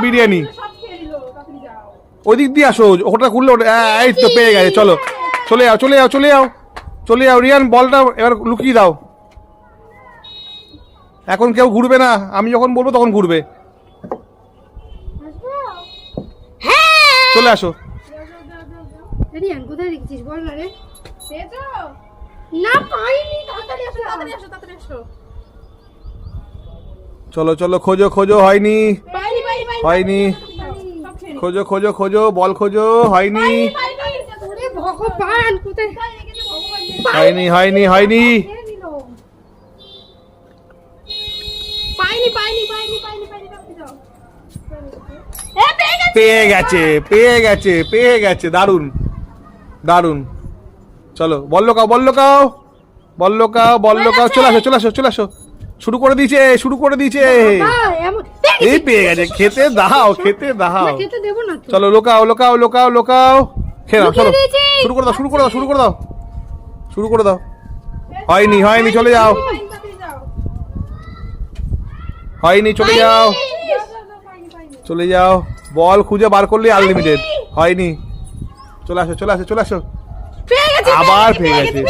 বিরিয়ানি। ওই দিক দিয়ে আসো, ওটা খুললে এই তো পেয়ে গেছে। চলো চলে যাও চলে যাও চলে যাও চলে যাও। রিয়ান বলটা এবার লুকিয়ে দাও। এখন কেউ ঘুরবে না, আমি যখন বলবো তখন ঘুরবে। চলে আসো। রিয়ান কোথায় রেখেছিস বল না রে। না পাইনি, তাড়াতাড়ি আসো তাড়াতাড়ি আসো তাড়াতাড়ি আসো। চলো চলো খোঁজো খোঁজো, হয়নি হয়নি, খোঁজো খোঁজো খোঁজো, বল খোঁজো, হয়নি ভগবান কোথায় হয়নি হয়নি হয়নি। পাইনি পাইনি পাইনি পাইনি পাইনি পাইনি দাও। পেয়ে গেছে পেয়ে গেছে পেয়ে গেছে, দারুন দারুন। চলো বল লোকাও বল লোকাও বল লোকাও বল লোকাও। চলে আসো চলে আসো চলে আসো। শুরু করে দিয়েছে শুরু করে দিয়েছে। এই পেয়ে গেছে, খেতে দাও খেতে দাও। খেতে দেব না তো। চলো লোকাও লোকাও লোকাও লোকাও, খেয়ে নাও। চলো শুরু করে দাও শুরু করে দাও শুরু করে দাও শুরু করে দাও। হয়নি হয়নি, চলে যাও। হয়নি, চলে যাও চলে যাও। বল খুঁজে বার করলে আনলিমিটেড। হয়নি, চলে আসো চলে আসো চলে আসো। আবার পেয়ে গেছে।